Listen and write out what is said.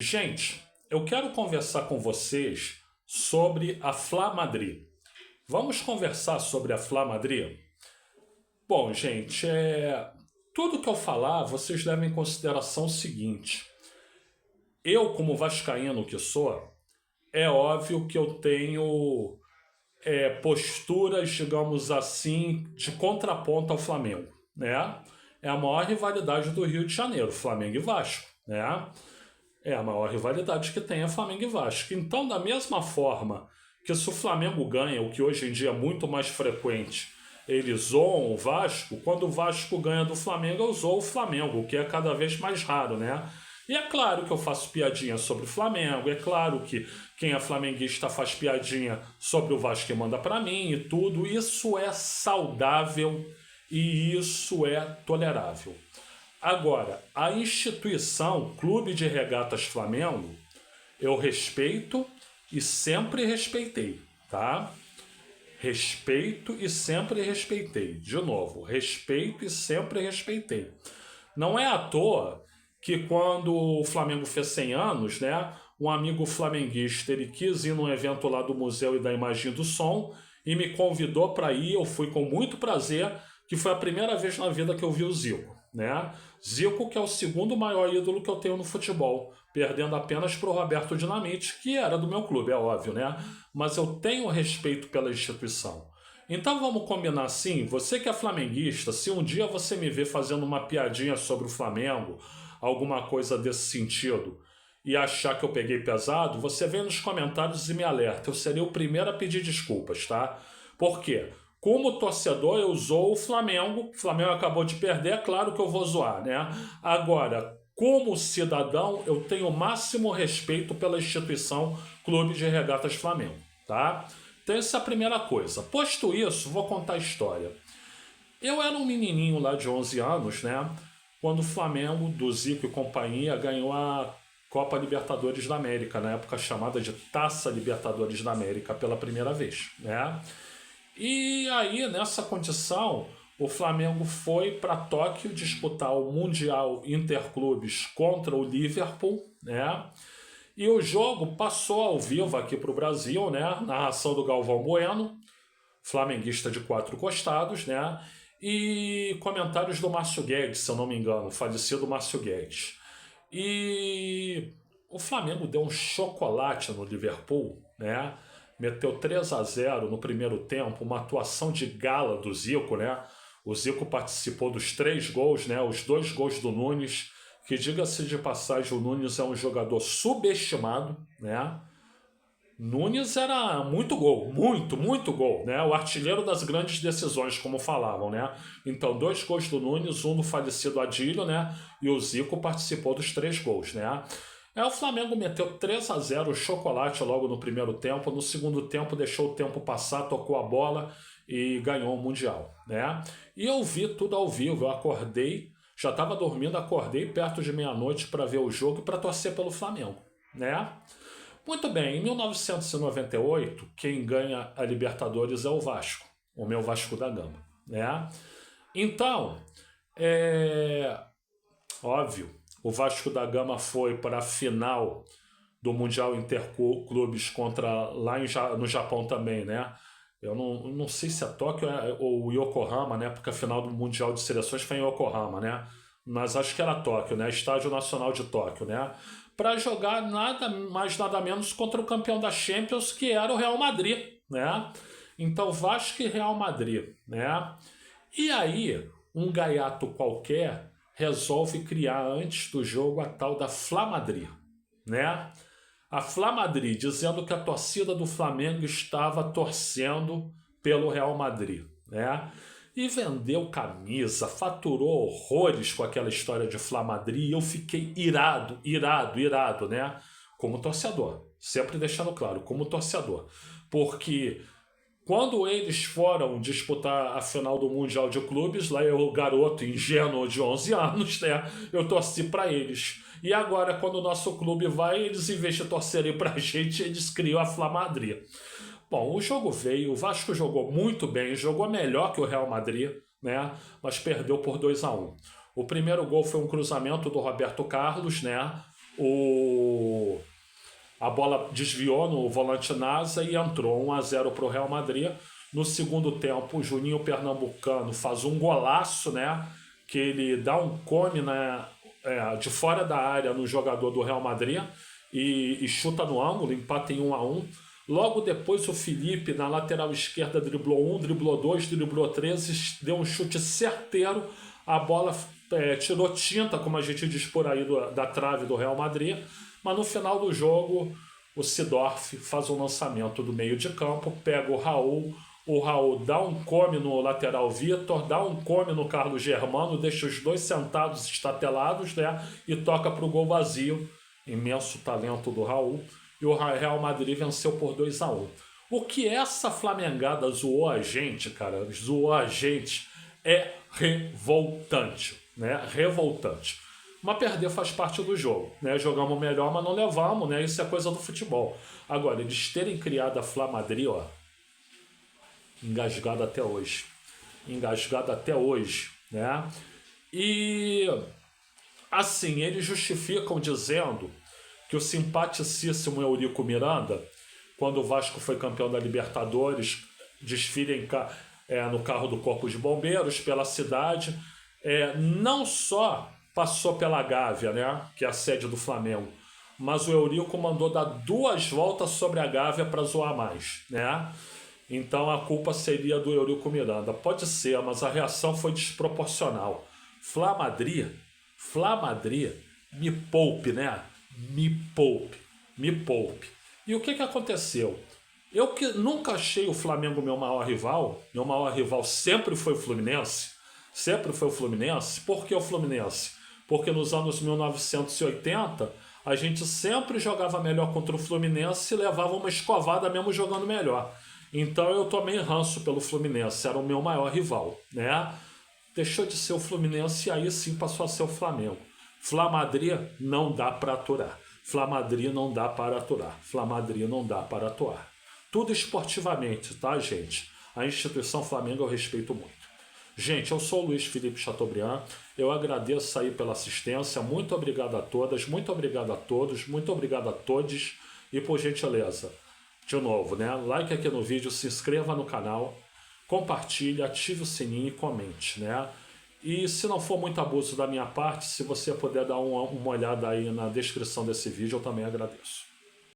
Gente, eu quero conversar com vocês sobre a Fla Madrid. Vamos conversar sobre a Fla Madrid? Bom, gente, tudo que eu falar, vocês levem em consideração o seguinte. Eu, como vascaíno que sou, é óbvio que eu tenho posturas, digamos assim, de contraponto ao Flamengo, né? É a maior rivalidade do Rio de Janeiro, Flamengo e Vasco, né? É a maior rivalidade que tem é Flamengo e Vasco. Então, da mesma forma que se o Flamengo ganha, o que hoje em dia é muito mais frequente, eles zoam o Vasco, quando o Vasco ganha do Flamengo, eu zoo o Flamengo, o que é cada vez mais raro, né? E é claro que eu faço piadinha sobre o Flamengo, é claro que quem é flamenguista faz piadinha sobre o Vasco e manda pra mim e tudo. Isso é saudável e isso é tolerável. Agora, a instituição Clube de Regatas Flamengo, eu respeito e sempre respeitei, tá? Respeito e sempre respeitei. De novo, respeito e sempre respeitei. Não é à toa que quando o Flamengo fez 100 anos, né, um amigo flamenguista, ele quis ir num evento lá do Museu e da Imagem do Som e me convidou para ir, eu fui com muito prazer, que foi a primeira vez na vida que eu vi o Zico, né? Zico, que é o segundo maior ídolo que eu tenho no futebol, perdendo apenas para o Roberto Dinamite, que era do meu clube, é óbvio, né? Mas eu tenho respeito pela instituição. Então vamos combinar assim, você que é flamenguista, se um dia você me ver fazendo uma piadinha sobre o Flamengo, alguma coisa desse sentido, e achar que eu peguei pesado, você vem nos comentários e me alerta. Eu serei o primeiro a pedir desculpas, tá? Por quê? Como torcedor, eu zoo o Flamengo. O Flamengo acabou de perder, é claro que eu vou zoar, né? Agora, como cidadão, eu tenho o máximo respeito pela instituição Clube de Regatas Flamengo, tá? Então essa é a primeira coisa. Posto isso, vou contar a história. Eu era um menininho lá de 11 anos, né? Quando o Flamengo, do Zico e companhia, ganhou a Copa Libertadores da América, na época chamada de Taça Libertadores da América, pela primeira vez, né? E aí, nessa condição, o Flamengo foi para Tóquio disputar o Mundial Interclubes contra o Liverpool, né? E o jogo passou ao vivo aqui para o Brasil, né? Narração do Galvão Bueno, flamenguista de quatro costados, né? E comentários do Márcio Guedes, se eu não me engano, falecido Márcio Guedes. E o Flamengo deu um chocolate no Liverpool, né? Meteu 3-0 no primeiro tempo, uma atuação de gala do Zico, né? O Zico participou dos 3 gols, né? Os 2 gols do Nunes, que diga-se de passagem, o Nunes é um jogador subestimado, né? Nunes era muito gol, muito gol, né? O artilheiro das grandes decisões, como falavam, né? Então, 2 gols do Nunes, um do falecido Adílio, né? E o Zico participou dos 3 gols, né? O Flamengo meteu 3-0 o chocolate logo no primeiro tempo. No segundo tempo, deixou o tempo passar, tocou a bola e ganhou o Mundial, né? E eu vi tudo ao vivo, eu acordei, já estava dormindo, acordei perto de meia-noite para ver o jogo e para torcer pelo Flamengo, né? Muito bem, em 1998, quem ganha a Libertadores é o Vasco, o meu Vasco da Gama, né? Então, óbvio, o Vasco da Gama foi para a final do Mundial Interclubes contra lá no Japão também, né? Eu não sei se é Tóquio ou Yokohama, né? Porque a final do Mundial de Seleções foi em Yokohama, né? Mas acho que era Tóquio, né? Estádio Nacional de Tóquio, né? Para jogar nada mais nada menos contra o campeão da Champions, que era o Real Madrid, né? Então Vasco e Real Madrid, né? E aí, um gaiato qualquer resolve criar antes do jogo a tal da Fla Madrid, né? A Fla Madrid dizendo que a torcida do Flamengo estava torcendo pelo Real Madrid, né? E vendeu camisa, faturou horrores com aquela história de Fla Madrid, e eu fiquei irado, né? Como torcedor, sempre deixando claro, como torcedor. Porque quando eles foram disputar a final do Mundial de Clubes, lá eu, garoto ingênuo de 11 anos, né? Eu torci para eles. E agora, quando o nosso clube vai, eles, em vez de torcerem pra gente, eles criam a Fla Madrid. Bom, o jogo veio, o Vasco jogou muito bem, jogou melhor que o Real Madrid, né? Mas perdeu por 2-1. O primeiro gol foi um cruzamento do Roberto Carlos, né? O A bola desviou no volante NASA e entrou 1-0 para o Real Madrid. No segundo tempo, o Juninho Pernambucano faz um golaço, né? Que ele dá um come de fora da área no jogador do Real Madrid e chuta no ângulo, empata em 1-1. Logo depois o Felipe, na lateral esquerda, driblou 1, driblou 2, driblou 3, deu um chute certeiro, a bola tirou tinta, como a gente diz por aí, da trave do Real Madrid, mas no final do jogo o Seedorf faz um lançamento do meio de campo, pega o Raul dá um come no lateral Vitor, dá um come no Carlos Germano, deixa os dois sentados estatelados, né, e toca para o gol vazio. Imenso talento do Raul. E o Real Madrid venceu por 2-1. O que essa flamengada zoou a gente, cara, é revoltante, né? Revoltante. Mas perder faz parte do jogo, né? Jogamos melhor, mas não levamos, né? Isso é coisa do futebol. Agora, eles terem criado a Fla Madrid, ó, engasgado até hoje. Engasgado até hoje, né? E assim, eles justificam dizendo que o simpaticíssimo Eurico Miranda, quando o Vasco foi campeão da Libertadores, desfile no carro do Corpo de Bombeiros pela cidade, não só passou pela Gávea, né, que é a sede do Flamengo, mas o Eurico mandou dar 2 voltas sobre a Gávea para zoar mais, né? Então a culpa seria do Eurico Miranda. Pode ser, mas a reação foi desproporcional. Fla Madrid, me poupe, né? Me poupe. E o que aconteceu? Eu que nunca achei o Flamengo meu maior rival sempre foi o Fluminense. Por que o Fluminense? Porque nos anos 1980 a gente sempre jogava melhor contra o Fluminense e levava uma escovada mesmo jogando melhor. Então eu tomei ranço pelo Fluminense, era o meu maior rival, né? Deixou de ser o Fluminense e aí sim passou a ser o Flamengo. Fla Madrid não dá para aturar. Fla Madrid não dá para aturar. Fla Madrid não dá para atuar. Tudo esportivamente, tá, gente? A instituição Flamengo eu respeito muito. Gente, eu sou o Luiz Felipe Chateaubriand. Eu agradeço aí pela assistência. Muito obrigado a todas, muito obrigado a todos, muito obrigado a todos. E por gentileza, de novo, né? Like aqui no vídeo, se inscreva no canal, compartilhe, ative o sininho e comente, né? E se não for muito abuso da minha parte, se você puder dar uma olhada aí na descrição desse vídeo, eu também agradeço.